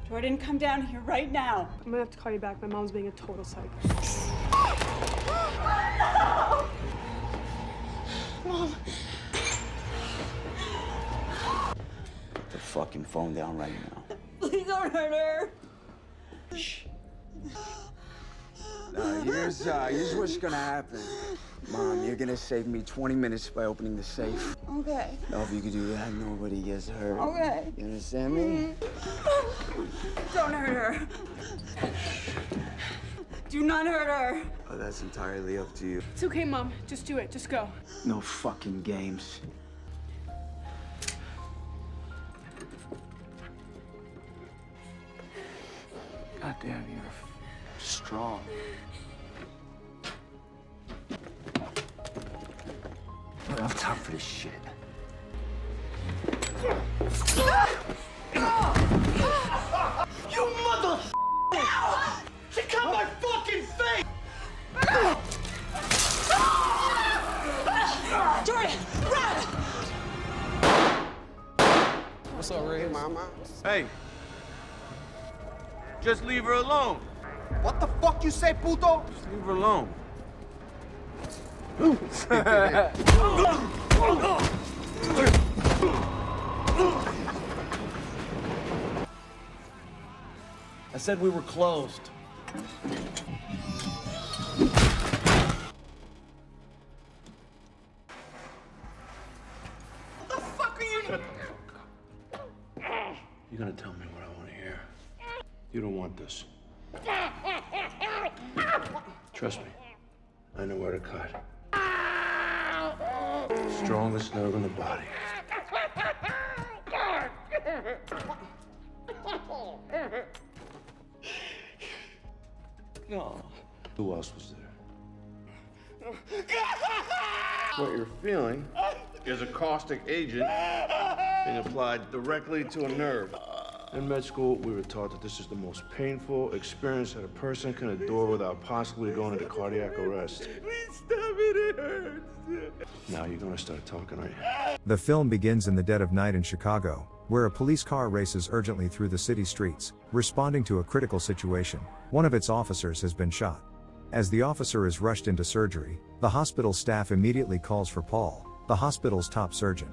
Jordan, come down here right now. I'm gonna have to call you back. My mom's being a total psycho. Mom. Put the fucking phone down right now. Please don't hurt her. Shh. Here's what's gonna happen. Mom, you're gonna save me 20 minutes by opening the safe. Okay. Now, if you could do that, nobody gets hurt. Okay. You understand me? Don't hurt her. Do not hurt her. Oh, that's entirely up to you. It's okay, Mom. Just do it. Just go. No fucking games. God damn, you're strong. I don't have time for this shit. You mother! She cut my fucking face! Jordan, run! What's up, Ray? Mama. Hey, just leave her alone. What the fuck you say, puto? Just leave her alone. I said we were closed. What the fuck are you doing? You're gonna tell me what I want to hear. You don't want this. Trust me, I know where to cut. Strongest nerve in the body. No. Who else was there? What you're feeling is a caustic agent being applied directly to a nerve. In med school, we were taught that this is the most painful experience that a person can endure without possibly going into cardiac arrest. Please stop it, it hurts. Now you're gonna start talking, right? The film begins in the dead of night in Chicago, where a police car races urgently through the city streets, responding to a critical situation. One of its officers has been shot. As the officer is rushed into surgery, the hospital staff immediately calls for Paul, the hospital's top surgeon.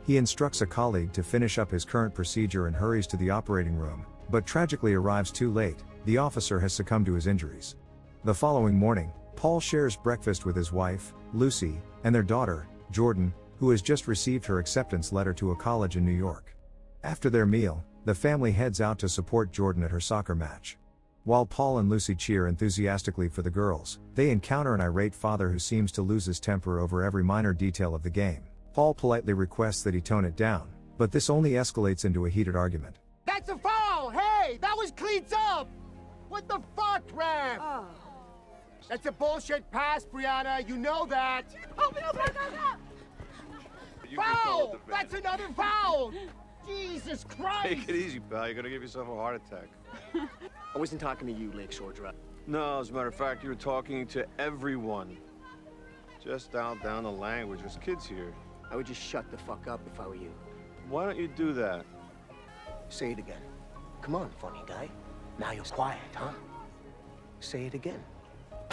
He instructs a colleague to finish up his current procedure and hurries to the operating room, but tragically arrives too late. The officer has succumbed to his injuries. The following morning, Paul shares breakfast with his wife, Lucy, and their daughter, Jordan, who has just received her acceptance letter to a college in New York. After their meal, the family heads out to support Jordan at her soccer match. While Paul and Lucy cheer enthusiastically for the girls, they encounter an irate father who seems to lose his temper over every minor detail of the game. Paul politely requests that he tone it down, but this only escalates into a heated argument. That's a foul! Hey, that was cleats up! What the fuck, Rev? Oh. That's a bullshit pass, Brianna. You know that. Open up, open up! Foul! That's another foul! Jesus Christ! Take it easy, pal. You're gonna give yourself a heart attack. I wasn't talking to you, Lakeshore Drive. No, as a matter of fact, you were talking to everyone. Just dial down the language. There's kids here. I would just shut the fuck up if I were you. Why don't you do that? Say it again. Come on, funny guy. Now you're quiet, huh? Say it again.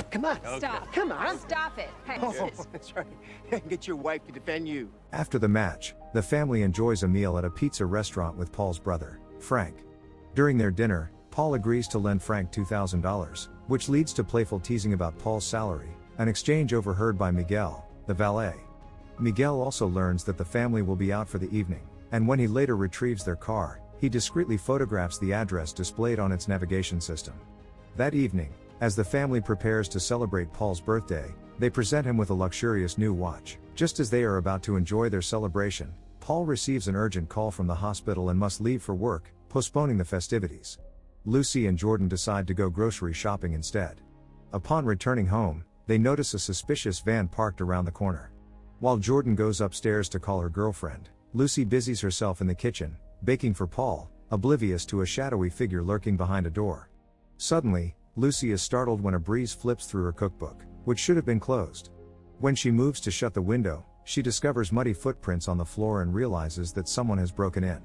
Come on. Stop. Come on. Stop it. Hey, Oh, that's right. Get your wife to defend you. After the match, the family enjoys a meal at a pizza restaurant with Paul's brother, Frank. During their dinner, Paul agrees to lend Frank $2,000, which leads to playful teasing about Paul's salary, an exchange overheard by Miguel, the valet. Miguel also learns that the family will be out for the evening, and when he later retrieves their car, he discreetly photographs the address displayed on its navigation system. That evening, as the family prepares to celebrate Paul's birthday, they present him with a luxurious new watch. Just as they are about to enjoy their celebration, Paul receives an urgent call from the hospital and must leave for work, postponing the festivities. Lucy and Jordan decide to go grocery shopping instead. Upon returning home, they notice a suspicious van parked around the corner. While Jordan goes upstairs to call her girlfriend, Lucy busies herself in the kitchen, baking for Paul, oblivious to a shadowy figure lurking behind a door. Suddenly, Lucy is startled when a breeze flips through her cookbook, which should have been closed. When she moves to shut the window, she discovers muddy footprints on the floor and realizes that someone has broken in.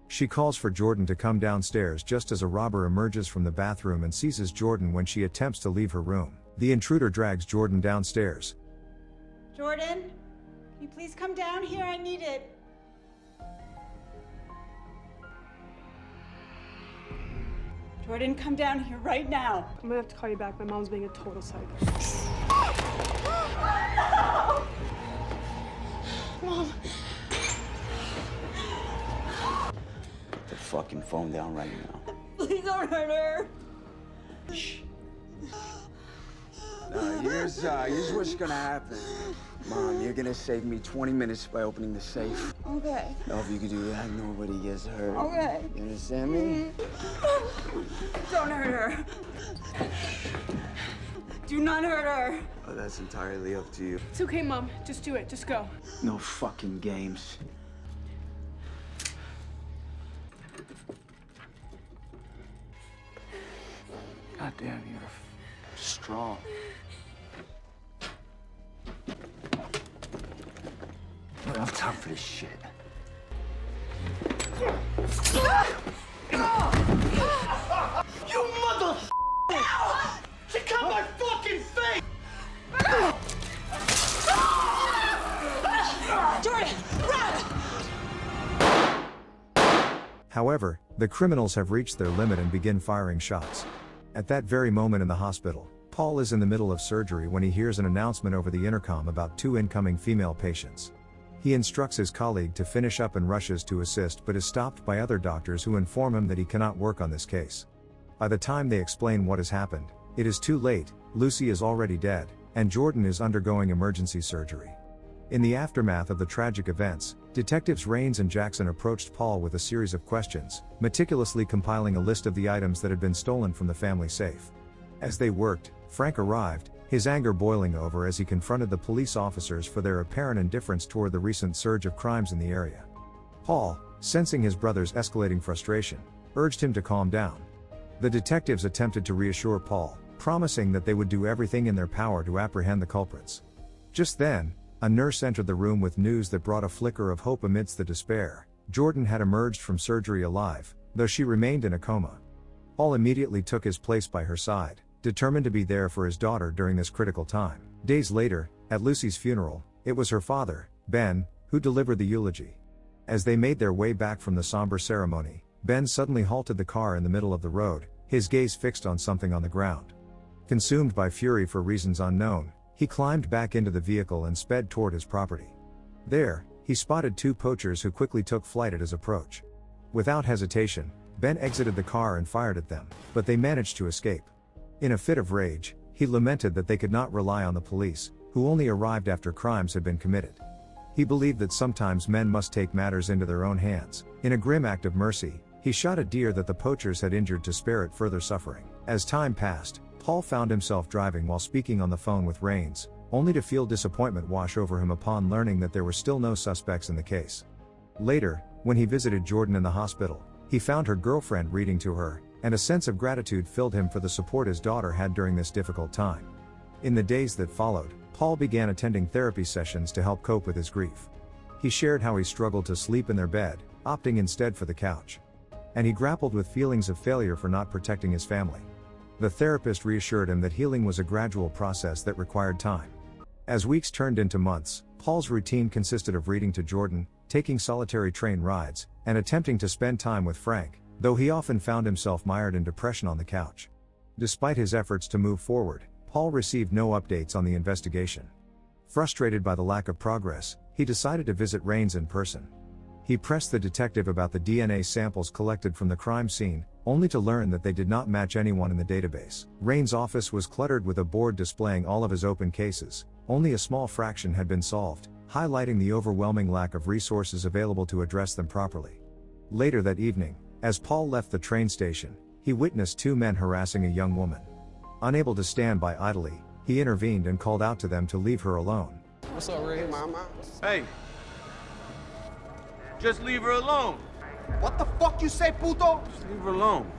She calls for Jordan to come downstairs just as a robber emerges from the bathroom and seizes Jordan when she attempts to leave her room. The intruder drags Jordan downstairs. Jordan, can you please come down here? I need it. Jordan, come down here right now. I'm gonna have to call you back. My mom's being a total psycho. Mom. Put the fucking phone down right now. Please don't hurt her. Here's what's gonna happen. Mom, you're gonna save me 20 minutes by opening the safe. Okay. Now, if you could do that, nobody gets hurt. Okay. You understand me? Don't hurt her. Do not hurt her. Oh, that's entirely up to you. It's okay, Mom. Just do it. Just go. No fucking games. God damn, you're strong. I don't have time for this shit. You mother! She cut my fucking face! Jordan, run! However, the criminals have reached their limit and begin firing shots. At that very moment in the hospital, Paul is in the middle of surgery when he hears an announcement over the intercom about 2 incoming female patients. He instructs his colleague to finish up and rushes to assist but is stopped by other doctors who inform him that he cannot work on this case. By the time they explain what has happened, it is too late. Lucy is already dead, and Jordan is undergoing emergency surgery. In the aftermath of the tragic events, detectives Rains and Jackson approached Paul with a series of questions, meticulously compiling a list of the items that had been stolen from the family safe. As they worked, Frank arrived, his anger boiling over as he confronted the police officers for their apparent indifference toward the recent surge of crimes in the area. Paul, sensing his brother's escalating frustration, urged him to calm down. The detectives attempted to reassure Paul, promising that they would do everything in their power to apprehend the culprits. Just then, a nurse entered the room with news that brought a flicker of hope amidst the despair. Jordan had emerged from surgery alive, though she remained in a coma. Paul immediately took his place by her side, determined to be there for his daughter during this critical time. Days later, at Lucy's funeral, it was her father, Ben, who delivered the eulogy. As they made their way back from the somber ceremony, Ben suddenly halted the car in the middle of the road, his gaze fixed on something on the ground. Consumed by fury for reasons unknown, he climbed back into the vehicle and sped toward his property. There, he spotted 2 poachers who quickly took flight at his approach. Without hesitation, Ben exited the car and fired at them, but they managed to escape. In a fit of rage, he lamented that they could not rely on the police, who only arrived after crimes had been committed. He believed that sometimes men must take matters into their own hands. In a grim act of mercy, he shot a deer that the poachers had injured to spare it further suffering. As time passed, Paul found himself driving while speaking on the phone with Rains, only to feel disappointment wash over him upon learning that there were still no suspects in the case. Later, when he visited Jordan in the hospital, he found her girlfriend reading to her, and a sense of gratitude filled him for the support his daughter had during this difficult time. In the days that followed, Paul began attending therapy sessions to help cope with his grief. He shared how he struggled to sleep in their bed, opting instead for the couch. And he grappled with feelings of failure for not protecting his family. The therapist reassured him that healing was a gradual process that required time. As weeks turned into months, Paul's routine consisted of reading to Jordan, taking solitary train rides, and attempting to spend time with Frank, though he often found himself mired in depression on the couch. Despite his efforts to move forward, Paul received no updates on the investigation. Frustrated by the lack of progress, he decided to visit Rains in person. He pressed the detective about the DNA samples collected from the crime scene, only to learn that they did not match anyone in the database. Rains' office was cluttered with a board displaying all of his open cases. Only a small fraction had been solved, highlighting the overwhelming lack of resources available to address them properly. Later that evening, as Paul left the train station, he witnessed 2 men harassing a young woman. Unable to stand by idly, he intervened and called out to them to leave her alone. What's up, Ray? Mama. Hey. Just leave her alone. What the fuck you say, puto? Just leave her alone.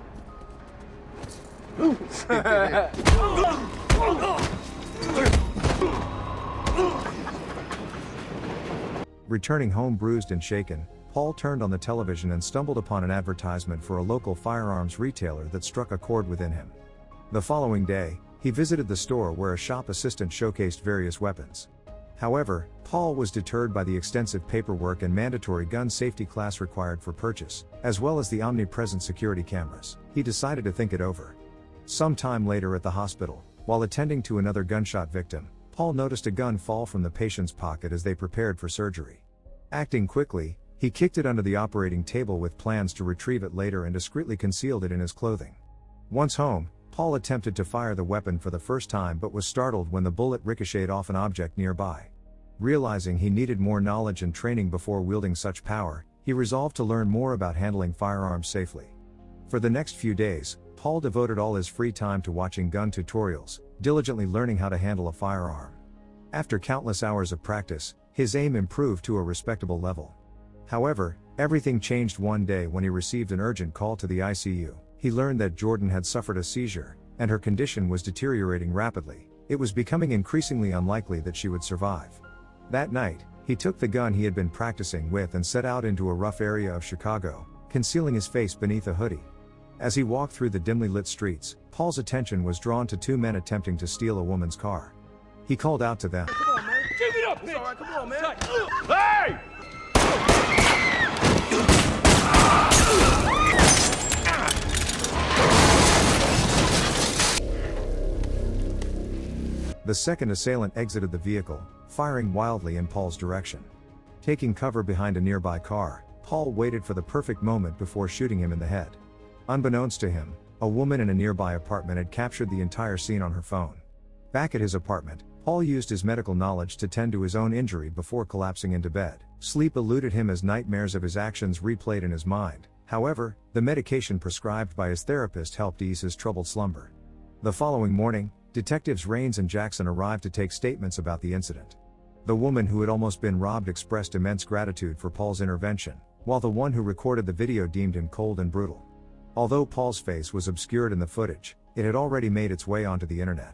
Returning home bruised and shaken, Paul turned on the television and stumbled upon an advertisement for a local firearms retailer that struck a chord within him. The following day, he visited the store where a shop assistant showcased various weapons. However, Paul was deterred by the extensive paperwork and mandatory gun safety class required for purchase, as well as the omnipresent security cameras. He decided to think it over. Some time later at the hospital, while attending to another gunshot victim, Paul noticed a gun fall from the patient's pocket as they prepared for surgery. Acting quickly, he kicked it under the operating table with plans to retrieve it later and discreetly concealed it in his clothing. Once home, Paul attempted to fire the weapon for the first time but was startled when the bullet ricocheted off an object nearby. Realizing he needed more knowledge and training before wielding such power, he resolved to learn more about handling firearms safely. For the next few days, Paul devoted all his free time to watching gun tutorials, diligently learning how to handle a firearm. After countless hours of practice, his aim improved to a respectable level. However, everything changed one day when he received an urgent call to the ICU. He learned that Jordan had suffered a seizure, and her condition was deteriorating rapidly. It was becoming increasingly unlikely that she would survive. That night, he took the gun he had been practicing with and set out into a rough area of Chicago, concealing his face beneath a hoodie. As he walked through the dimly lit streets, Paul's attention was drawn to two men attempting to steal a woman's car. He called out to them. Come on, man. Give it up, bitch. All right, come on, man. Hey! The second assailant exited the vehicle, firing wildly in Paul's direction. Taking cover behind a nearby car, Paul waited for the perfect moment before shooting him in the head. Unbeknownst to him, a woman in a nearby apartment had captured the entire scene on her phone. Back at his apartment, Paul used his medical knowledge to tend to his own injury before collapsing into bed. Sleep eluded him as nightmares of his actions replayed in his mind. However, the medication prescribed by his therapist helped ease his troubled slumber. The following morning, Detectives Raines and Jackson arrived to take statements about the incident. The woman who had almost been robbed expressed immense gratitude for Paul's intervention, while the one who recorded the video deemed him cold and brutal. Although Paul's face was obscured in the footage, it had already made its way onto the internet.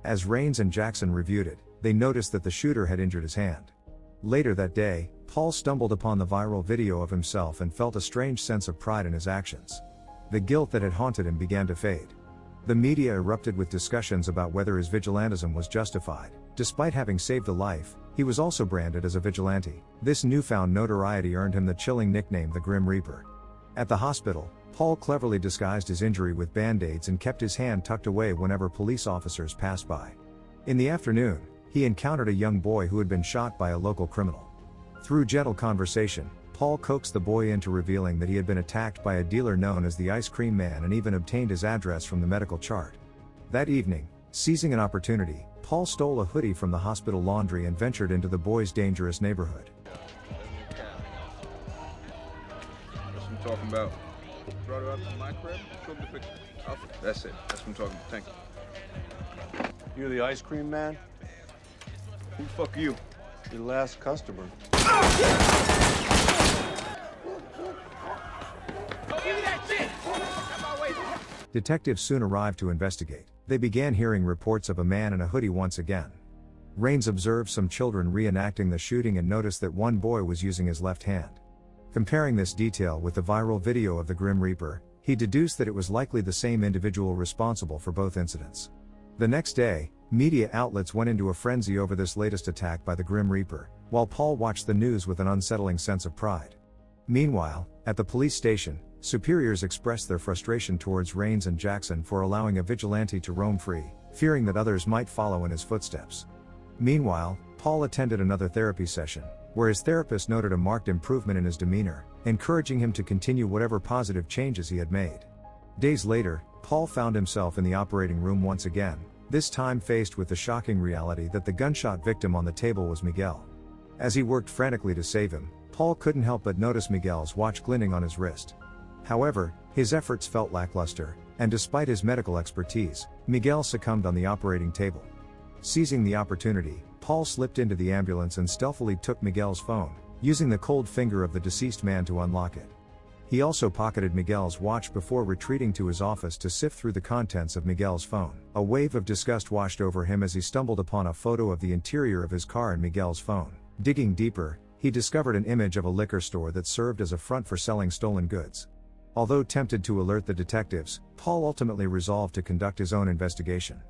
As Raines and Jackson reviewed it, they noticed that the shooter had injured his hand. Later that day, Paul stumbled upon the viral video of himself and felt a strange sense of pride in his actions. The guilt that had haunted him began to fade. The media erupted with discussions about whether his vigilantism was justified. Despite having saved a life, he was also branded as a vigilante. This newfound notoriety earned him the chilling nickname the Grim Reaper. At the hospital, Paul cleverly disguised his injury with band-aids and kept his hand tucked away whenever police officers passed by. In the afternoon, he encountered a young boy who had been shot by a local criminal. Through gentle conversation, Paul coaxed the boy into revealing that he had been attacked by a dealer known as the Ice Cream Man and even obtained his address from the medical chart. That evening, seizing an opportunity, Paul stole a hoodie from the hospital laundry and ventured into the boy's dangerous neighborhood. That's what I'm talking about. Brought her up to my crib, took the picture. That's it. That's what I'm talking about. Thank you. You're the ice cream man? Who the fuck are you? Your last customer. Detectives soon arrived to investigate. They began hearing reports of a man in a hoodie once again. Raines observed some children reenacting the shooting and noticed that one boy was using his left hand. Comparing this detail with the viral video of the Grim Reaper, he deduced that it was likely the same individual responsible for both incidents. The next day, media outlets went into a frenzy over this latest attack by the Grim Reaper, while Paul watched the news with an unsettling sense of pride. Meanwhile, at the police station, superiors expressed their frustration towards Raines and Jackson for allowing a vigilante to roam free, fearing that others might follow in his footsteps. Meanwhile, Paul attended another therapy session, where his therapist noted a marked improvement in his demeanor, encouraging him to continue whatever positive changes he had made. Days later, Paul found himself in the operating room once again, this time faced with the shocking reality that the gunshot victim on the table was Miguel. As he worked frantically to save him, Paul couldn't help but notice Miguel's watch glinting on his wrist. However, his efforts felt lackluster, and despite his medical expertise, Miguel succumbed on the operating table. Seizing the opportunity, Paul slipped into the ambulance and stealthily took Miguel's phone, using the cold finger of the deceased man to unlock it. He also pocketed Miguel's watch before retreating to his office to sift through the contents of Miguel's phone. A wave of disgust washed over him as he stumbled upon a photo of the interior of his car in Miguel's phone. Digging deeper, he discovered an image of a liquor store that served as a front for selling stolen goods. Although tempted to alert the detectives, Paul ultimately resolved to conduct his own investigation.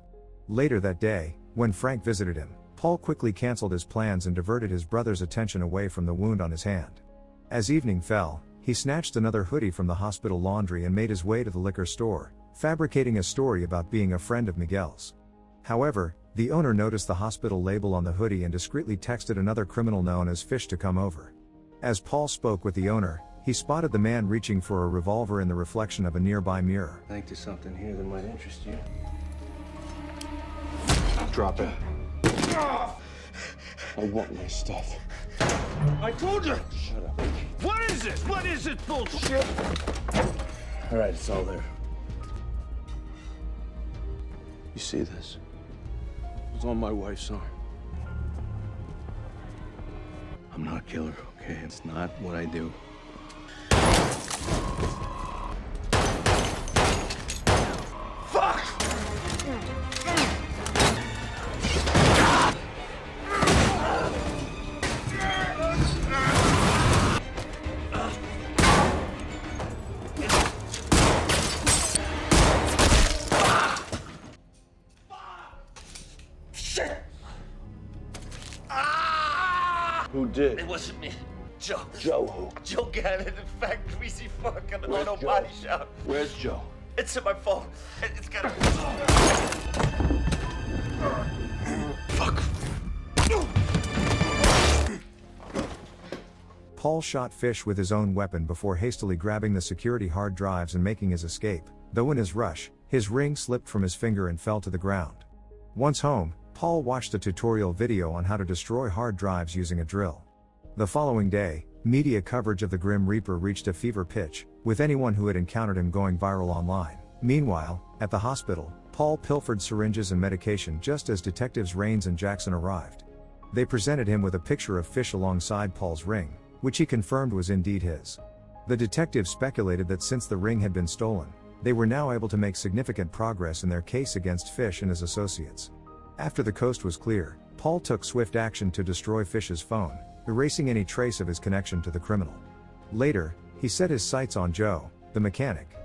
Later that day, when Frank visited him, Paul quickly canceled his plans and diverted his brother's attention away from the wound on his hand. As evening fell, he snatched another hoodie from the hospital laundry and made his way to the liquor store, fabricating a story about being a friend of Miguel's. However, the owner noticed the hospital label on the hoodie and discreetly texted another criminal known as Fish to come over. As Paul spoke with the owner, he spotted the man reaching for a revolver in the reflection of a nearby mirror. I think there's something here that might interest you. Drop it. I want my stuff. I told you! Shut up. What is this? What is this bullshit? All right, it's all there. You see this? It's on my wife's arm. I'm not a killer, okay? It's not what I do. Who did? It wasn't me. Joe. Joe who? Joe Gannon, in fact, greasy fucking Where's auto Joe? body shop. Where's Joe? It's in my phone. It's got a... Fuck. Paul shot Fish with his own weapon before hastily grabbing the security hard drives and making his escape, though in his rush, his ring slipped from his finger and fell to the ground. Once home, Paul watched a tutorial video on how to destroy hard drives using a drill. The following day, media coverage of the Grim Reaper reached a fever pitch, with anyone who had encountered him going viral online. Meanwhile, at the hospital, Paul pilfered syringes and medication just as detectives Raines and Jackson arrived. They presented him with a picture of Fish alongside Paul's ring, which he confirmed was indeed his. The detectives speculated that since the ring had been stolen, they were now able to make significant progress in their case against Fish and his associates. After the coast was clear, Paul took swift action to destroy Fish's phone, erasing any trace of his connection to the criminal. Later, he set his sights on Joe, the mechanic.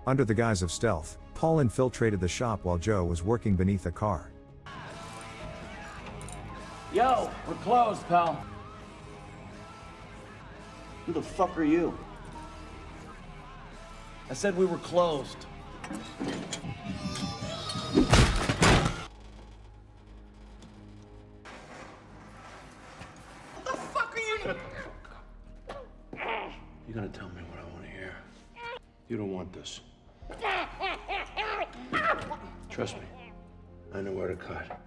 Under the guise of stealth, Paul infiltrated the shop while Joe was working beneath a car. Yo, we're closed, pal. Who the fuck are you? I said we were closed. You're gonna tell me what I want to hear. You don't want this. Trust me, I know where to cut.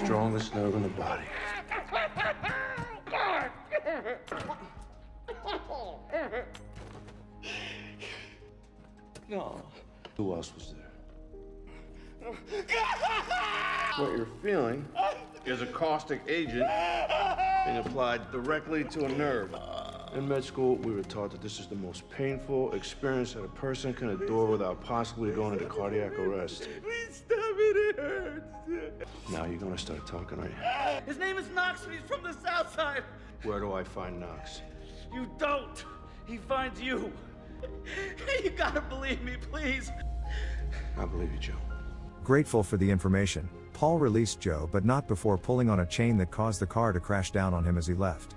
Strongest nerve in the body. No. Who else was there? What you're feeling is a caustic agent being applied directly to a nerve. In med school, we were taught that this is the most painful experience that a person can endure without possibly going into cardiac arrest. Please stop it, it hurts. Now you're gonna start talking, aren't you? His name is Knox and he's from the south side. Where do I find Knox? You don't. He finds you. You gotta believe me, please. I believe you, Joe. Grateful for the information, Paul released Joe but not before pulling on a chain that caused the car to crash down on him as he left.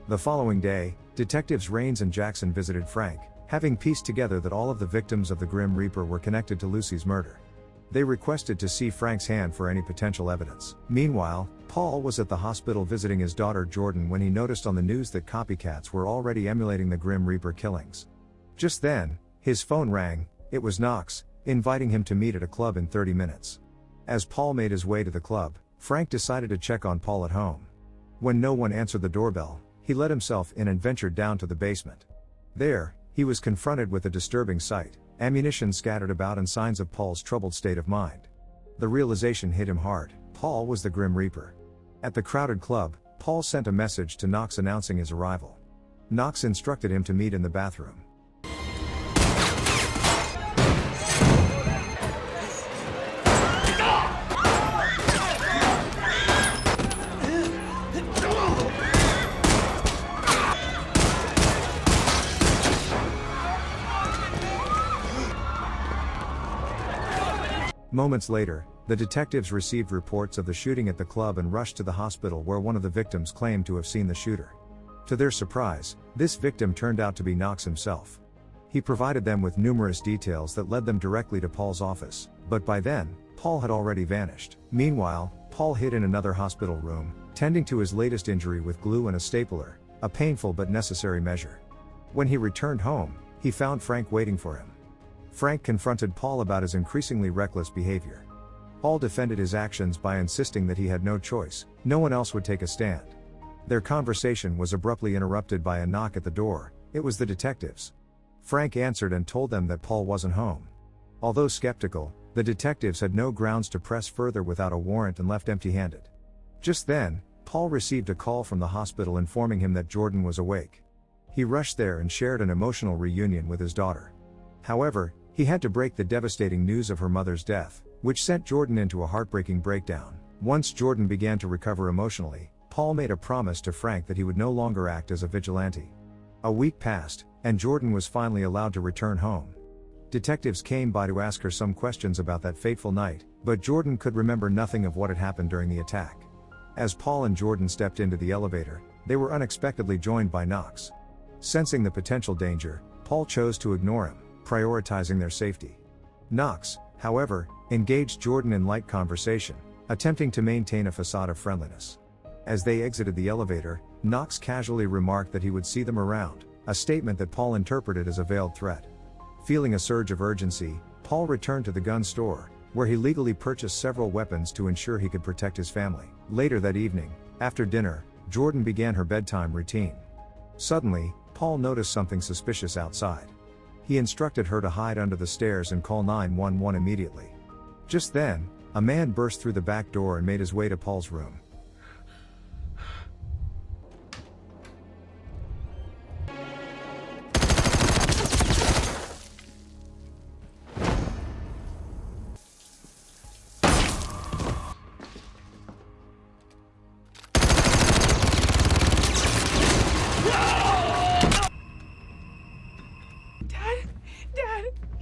The following day, detectives Raines and Jackson visited Frank, having pieced together that all of the victims of the Grim Reaper were connected to Lucy's murder. They requested to see Frank's hand for any potential evidence. Meanwhile, Paul was at the hospital visiting his daughter Jordan when he noticed on the news that copycats were already emulating the Grim Reaper killings. Just then, his phone rang. It was Knox, inviting him to meet at a club in 30 minutes. As Paul made his way to the club, Frank decided to check on Paul at home. When no one answered the doorbell, he let himself in and ventured down to the basement. There, he was confronted with a disturbing sight: ammunition scattered about and signs of Paul's troubled state of mind. The realization hit him hard: Paul was the Grim Reaper. At the crowded club, Paul sent a message to Knox announcing his arrival. Knox instructed him to meet in the bathroom. Moments later, the detectives received reports of the shooting at the club and rushed to the hospital where one of the victims claimed to have seen the shooter. To their surprise, this victim turned out to be Knox himself. He provided them with numerous details that led them directly to Paul's office, but by then, Paul had already vanished. Meanwhile, Paul hid in another hospital room, tending to his latest injury with glue and a stapler, a painful but necessary measure. When he returned home, he found Frank waiting for him. Frank confronted Paul about his increasingly reckless behavior. Paul defended his actions by insisting that he had no choice, no one else would take a stand. Their conversation was abruptly interrupted by a knock at the door. It was the detectives. Frank answered and told them that Paul wasn't home. Although skeptical, the detectives had no grounds to press further without a warrant and left empty-handed. Just then, Paul received a call from the hospital informing him that Jordan was awake. He rushed there and shared an emotional reunion with his daughter. However, he had to break the devastating news of her mother's death, which sent Jordan into a heartbreaking breakdown. Once Jordan began to recover emotionally, Paul made a promise to Frank that he would no longer act as a vigilante. A week passed, and Jordan was finally allowed to return home. Detectives came by to ask her some questions about that fateful night, but Jordan could remember nothing of what had happened during the attack. As Paul and Jordan stepped into the elevator, they were unexpectedly joined by Knox. Sensing the potential danger, Paul chose to ignore him, prioritizing their safety. Knox, however, engaged Jordan in light conversation, attempting to maintain a facade of friendliness. As they exited the elevator, Knox casually remarked that he would see them around, a statement that Paul interpreted as a veiled threat. Feeling a surge of urgency, Paul returned to the gun store, where he legally purchased several weapons to ensure he could protect his family. Later that evening, after dinner, Jordan began her bedtime routine. Suddenly, Paul noticed something suspicious outside. He instructed her to hide under the stairs and call 911 immediately. Just then, a man burst through the back door and made his way to Paul's room.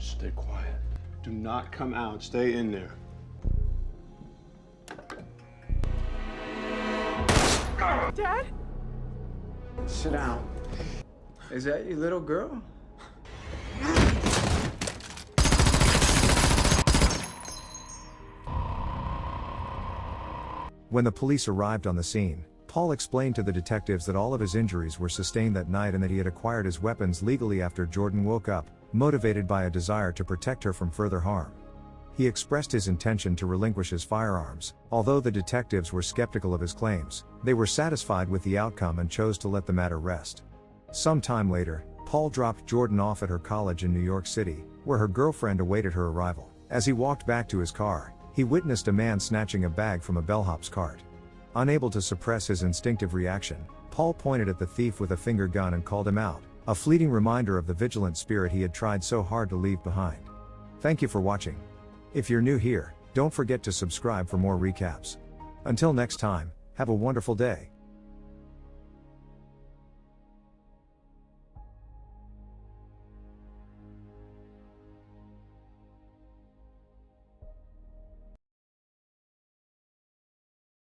Stay quiet. Do not come out. Stay in there. Dad? Sit down. Is that your little girl? When the police arrived on the scene, Paul explained to the detectives that all of his injuries were sustained that night and that he had acquired his weapons legally after Jordan woke up, motivated by a desire to protect her from further harm. He expressed his intention to relinquish his firearms. Although the detectives were skeptical of his claims, they were satisfied with the outcome and chose to let the matter rest. Some time later, Paul dropped Jordan off at her college in New York City, where her girlfriend awaited her arrival. As he walked back to his car, he witnessed a man snatching a bag from a bellhop's cart. Unable to suppress his instinctive reaction, Paul pointed at the thief with a finger gun and called him out, a fleeting reminder of the vigilant spirit he had tried so hard to leave behind. Thank you for watching. If you're new here, don't forget to subscribe for more recaps. Until next time, have a wonderful day.